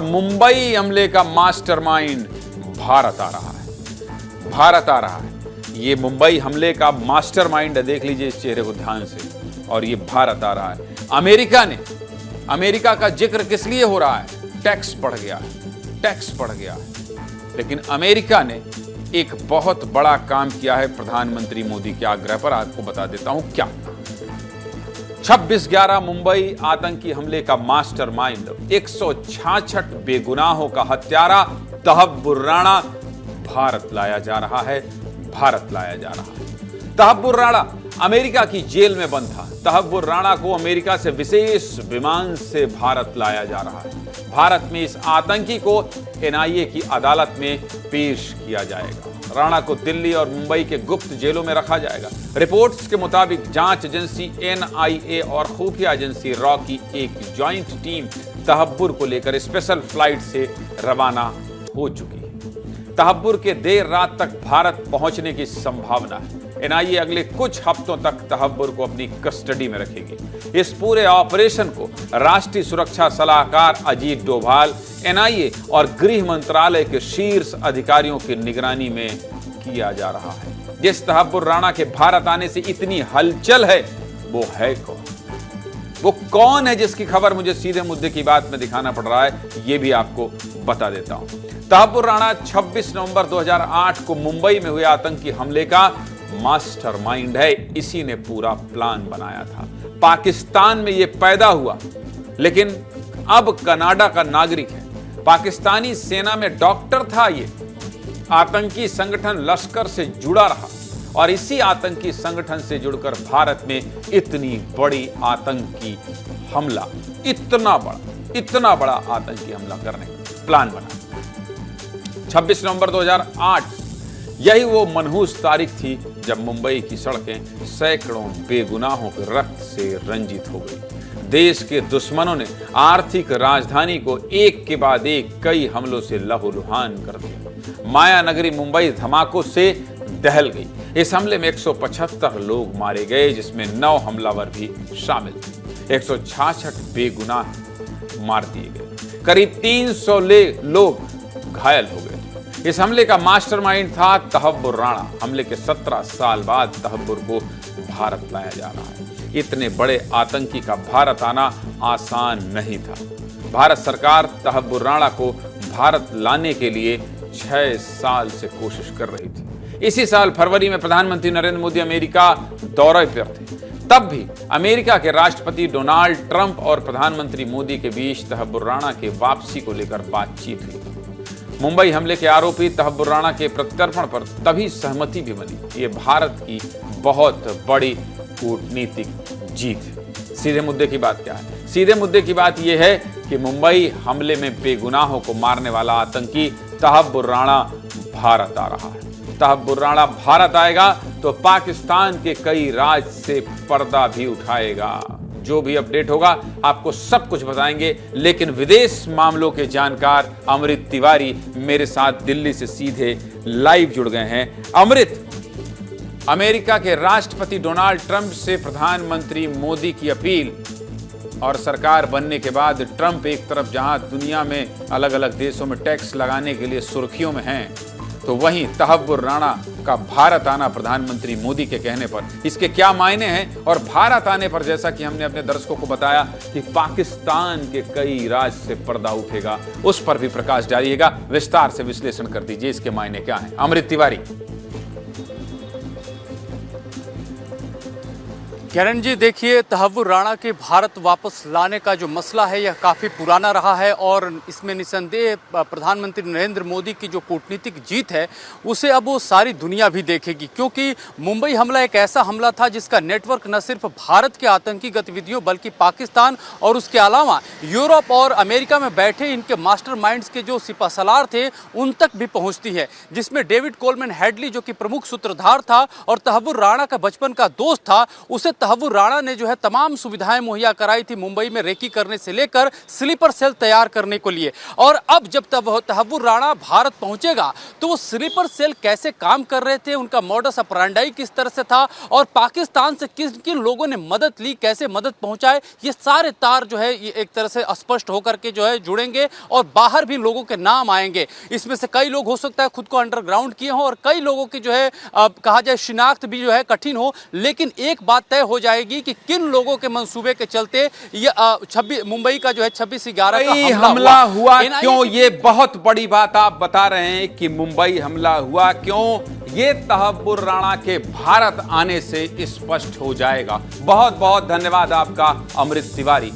मुंबई हमले का मास्टरमाइंड भारत आ रहा है। भारत आ रहा है। ये मुंबई हमले का मास्टरमाइंड है, देख लीजिए इस चेहरे को ध्यान से। और ये भारत आ रहा है। अमेरिका का जिक्र किस लिए हो रहा है? टैक्स बढ़ गया है, टैक्स बढ़ गया है। लेकिन अमेरिका ने एक बहुत बड़ा काम किया है प्रधानमंत्री मोदी के आग्रह पर। आपको बता देता हूं क्या। 26/11 मुंबई आतंकी हमले का मास्टरमाइंड, 166 बेगुनाहों का हत्यारा तहब्बुर राणा भारत लाया जा रहा है। भारत लाया जा रहा है। तहब्बुर राणा अमेरिका की जेल में बंद था। तहब्बुर राणा को अमेरिका से विशेष विमान से भारत लाया जा रहा है। भारत में इस आतंकी को एनआईए की अदालत में पेश किया जाएगा। राणा को दिल्ली और मुंबई के गुप्त जेलों में रखा जाएगा। रिपोर्ट्स के मुताबिक जांच एजेंसी एनआईए और खुफिया एजेंसी रॉ की एक ज्वाइंट टीम तहब्बुर को लेकर स्पेशल फ्लाइट से रवाना हो चुकी है। तहब्बुर के देर रात तक भारत पहुंचने की संभावना है। एनआईए अगले कुछ हफ्तों तक तहब्बुर को अपनी कस्टडी में रखेगी। इस पूरे ऑपरेशन को राष्ट्रीय सुरक्षा सलाहकार अजीत डोभाल, एनआईए और गृह मंत्रालय के शीर्ष अधिकारियों की निगरानी में किया जा रहा है। जिस तहब्बुर राणा के भारत आने से इतनी हलचल है, वो है कौन? वो कौन है जिसकी खबर मुझे सीधे मुद्दे की बात में दिखाना पड़ रहा है, ये भी आपको बता देता हूं। तहब्बुर राणा 26 नवंबर 2008 को मुंबई में हुए आतंकी हमले का मास्टरमाइंड है। इसी ने पूरा प्लान बनाया था। पाकिस्तान में यह पैदा हुआ, लेकिन अब कनाडा का नागरिक है। पाकिस्तानी सेना में डॉक्टर था। ये आतंकी संगठन लश्कर से जुड़ा रहा और इसी आतंकी संगठन से जुड़कर भारत में इतनी बड़ी आतंकी हमला, इतना बड़ा आतंकी हमला करने का प्लान बना। 26 नवंबर 2008 यही वो मनहूस तारीख थी जब मुंबई की सड़कें सैकड़ों बेगुनाहों के रक्त से रंजित हो गई। देश के दुश्मनों ने आर्थिक राजधानी को एक के बाद एक कई हमलों से लहूलुहान कर दिया। माया नगरी मुंबई धमाकों से दहल गई। इस हमले में 175 लोग मारे गए, जिसमें 9 हमलावर भी शामिल थे। 166 बेगुनाह मार दिए गए। करीब 300 लोग घायल हो गए। इस हमले का मास्टरमाइंड था तहब्बुर राणा। हमले के 17 साल बाद तहब्बुर को भारत लाया जा रहा है। इतने बड़े आतंकी का भारत आना आसान नहीं था। भारत सरकार तहब्बुर राणा को भारत लाने के लिए 6 साल से कोशिश कर रही थी। इसी साल फरवरी में प्रधानमंत्री नरेंद्र मोदी अमेरिका दौरे पर थे। तब भी अमेरिका के राष्ट्रपति डोनाल्ड ट्रंप और प्रधानमंत्री मोदी के बीच तहब्बुर राणा के वापसी को लेकर बातचीत हुई। मुंबई हमले के आरोपी तहब्बुर राणा के प्रत्यर्पण पर तभी सहमति भी बनी। ये भारत की बहुत बड़ी कूटनीतिक जीत है। सीधे मुद्दे की बात क्या है? सीधे मुद्दे की बात यह है कि मुंबई हमले में बेगुनाहों को मारने वाला आतंकी तहब्बुर राणा भारत आ रहा है। तहब्बुर राणा भारत आएगा तो पाकिस्तान के कई राज्य से पर्दा भी उठाएगा। जो भी अपडेट होगा आपको सब कुछ बताएंगे। लेकिन विदेश मामलों के जानकार अमृत तिवारी मेरे साथ दिल्ली से सीधे लाइव जुड़ गए हैं। अमृत, अमेरिका के राष्ट्रपति डोनाल्ड ट्रंप से प्रधानमंत्री मोदी की अपील और सरकार बनने के बाद ट्रंप एक तरफ जहां दुनिया में अलग अलग देशों में टैक्स लगाने के लिए सुर्खियों में हैं, तो वहीं तहब्बुर राणा का भारत आना प्रधानमंत्री मोदी के कहने पर इसके क्या मायने हैं? और भारत आने पर जैसा कि हमने अपने दर्शकों को बताया कि पाकिस्तान के कई राज्य से पर्दा उठेगा, उस पर भी प्रकाश डालिएगा। विस्तार से विश्लेषण कर दीजिए इसके मायने क्या हैं। अमृत तिवारी। किरण जी, देखिए, तहब्बुर राणा के भारत वापस लाने का जो मसला है यह काफ़ी पुराना रहा है और इसमें निसंदेह प्रधानमंत्री नरेंद्र मोदी की जो कूटनीतिक जीत है उसे अब वो सारी दुनिया भी देखेगी। क्योंकि मुंबई हमला एक ऐसा हमला था जिसका नेटवर्क न सिर्फ भारत के आतंकी गतिविधियों बल्कि पाकिस्तान और उसके अलावा यूरोप और अमेरिका में बैठे इनके मास्टरमाइंड्स के जो सिपहसालार थे उन तक भी पहुँचती है, जिसमें डेविड कोलमैन हेडली जो कि प्रमुख सूत्रधार था और तहब्बुर राणा का बचपन का दोस्त था, उसे तहव्वुर राणा ने जो है तमाम सुविधाएं मुहैया कराई थी मुंबई में रेकी करने से लेकर स्लीपर सेल तैयार करने को लिए। और अब जब तहव्वुर राणा भारत पहुंचेगा तो वो स्लीपर सेल कैसे काम कर रहे थे, उनका मॉडस ऑपरेंडी किस तरह से था और पाकिस्तान से किन किन लोगों ने मदद ली, कैसे मदद पहुंचाए, ये सारे तार जो है ये एक तरह से स्पष्ट होकर के जो है जुड़ेंगे और बाहर भी लोगों के नाम आएंगे। इसमें से कई लोग हो सकता है खुद को अंडरग्राउंड किए हों और कई लोगों की जो है कहा जाए शिनाख्त भी जो है कठिन हो, लेकिन एक बात तय हो जाएगी कि किन लोगों के मंसूबे के चलते ये मुंबई का जो है 26/11 का हमला हुआ क्यों, ये बहुत बड़ी बात आप बता रहे हैं कि मुंबई हमला हुआ क्यों, ये तहव्वुर राणा के भारत आने से स्पष्ट हो जाएगा। बहुत बहुत धन्यवाद आपका अमृत तिवारी।